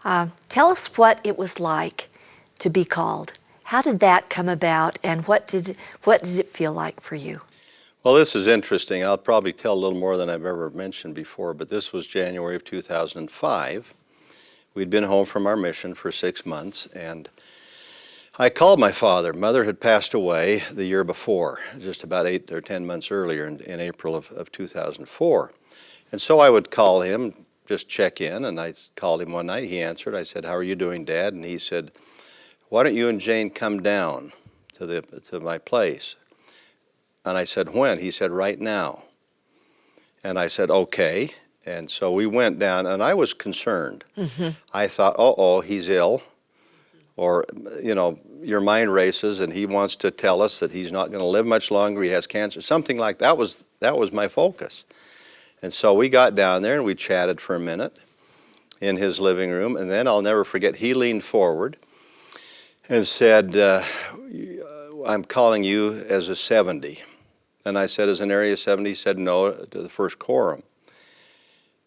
Tell us what it was like to be called. How did that come about, and what did it feel like for you? Well, this is interesting. I'll probably tell a little more than I've ever mentioned before, but this was January of 2005. We'd been home from our mission for 6 months, and I called my father. Mother had passed away the year before, just about 8 or 10 months earlier in April of 2004. And so I would call him, just check in, and I called him one night. He answered. I said, "How are you doing, Dad?" And he said, "Why don't you and Jane come down to my place?" And I said, "When?" He said, "Right now." And I said, "Okay." And so we went down, and I was concerned. I thought, uh-oh, he's ill. Or, you know, your mind races, and he wants to tell us that he's not going to live much longer, he has cancer. Something like that was my focus. And so we got down there, and we chatted for a minute in his living room. And then I'll never forget, he leaned forward and said, "I'm calling you as a 70. And I said, "As an area 70? He said, "No, to the first quorum."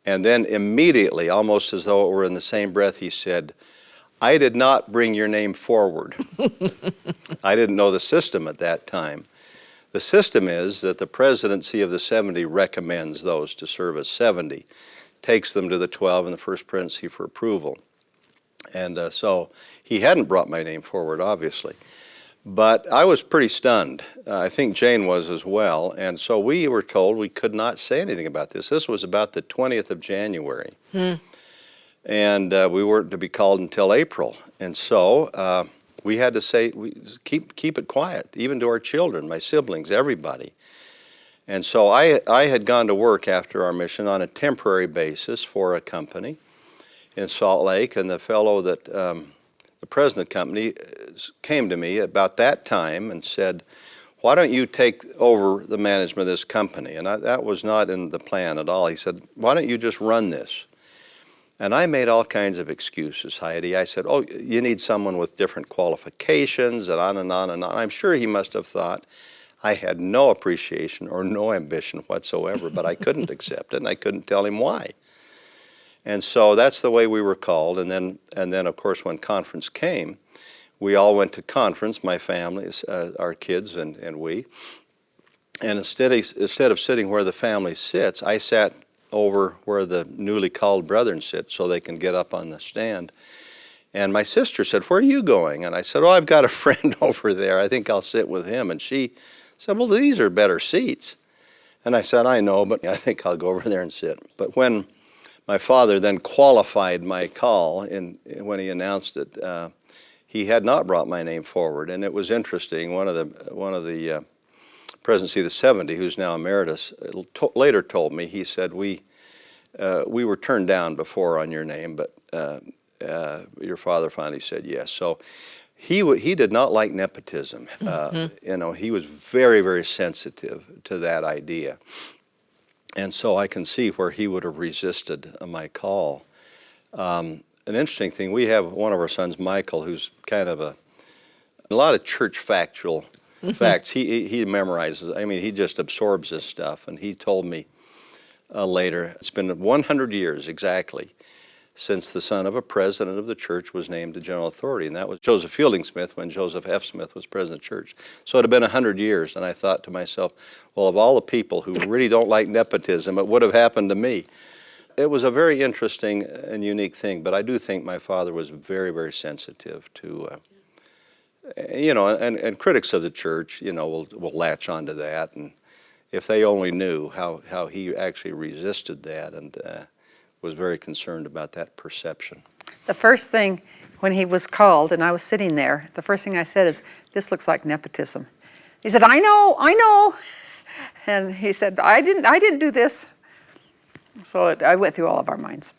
And then immediately, almost as though it were in the same breath, he said, "I did not bring your name forward." I didn't know the system at that time. The system is that the presidency of the 70 recommends those to serve as 70, takes them to the 12 and the first presidency for approval. And so he hadn't brought my name forward, obviously. But I was pretty stunned. I think Jane was as well. And so we were told we could not say anything about this. This was about the 20th of January. And we weren't to be called until April. And so we had to say, keep it quiet, even to our children, my siblings, everybody. And so I had gone to work after our mission on a temporary basis for a company in Salt Lake, and the fellow that the president of the company came to me about that time and said, "Why don't you take over the management of this company?" And that was not in the plan at all. He said, "Why don't you just run this?" And I made all kinds of excuses, Heidi. I said, "Oh, you need someone with different qualifications," and on and on and on. I'm sure he must have thought I had no appreciation or no ambition whatsoever, but I couldn't accept it, and I couldn't tell him why. And so that's the way we were called. And then of course, when conference came, we all went to conference, my family, our kids and we. And instead of sitting where the family sits, I sat over where the newly called brethren sit so they can get up on the stand. And my sister said, "Where are you going?" And I said, "Oh, I've got a friend over there. I think I'll sit with him." And she said, "Well, these are better seats." And I said, "I know, but I think I'll go over there and sit." But when my father then qualified my call when he announced it, he had not brought my name forward. And it was interesting. One of the presidency of the 70, who's now emeritus, later told me, he said, we were turned down before on your name, but your father finally said yes. So he did not like nepotism. You know, he was very, very sensitive to that idea. And so I can see where he would have resisted my call. An interesting thing, we have one of our sons, Michael, who's kind of a lot of church factual facts. He memorizes. I mean, he just absorbs this stuff. And he told me later, it's been 100 years exactly since the son of a president of the church was named the general authority. And that was Joseph Fielding Smith when Joseph F. Smith was president of the church. So it had been 100 years. And I thought to myself, well, of all the people who really don't like nepotism, it would have happened to me. It was a very interesting and unique thing. But I do think my father was very, very sensitive to you know, and critics of the church, you know, will latch onto that, and if they only knew how he actually resisted that and was very concerned about that perception. The first thing when he was called and I was sitting there, the first thing I said is, "This looks like nepotism." He said, I know," and he said, I didn't do this." So I went through all of our minds.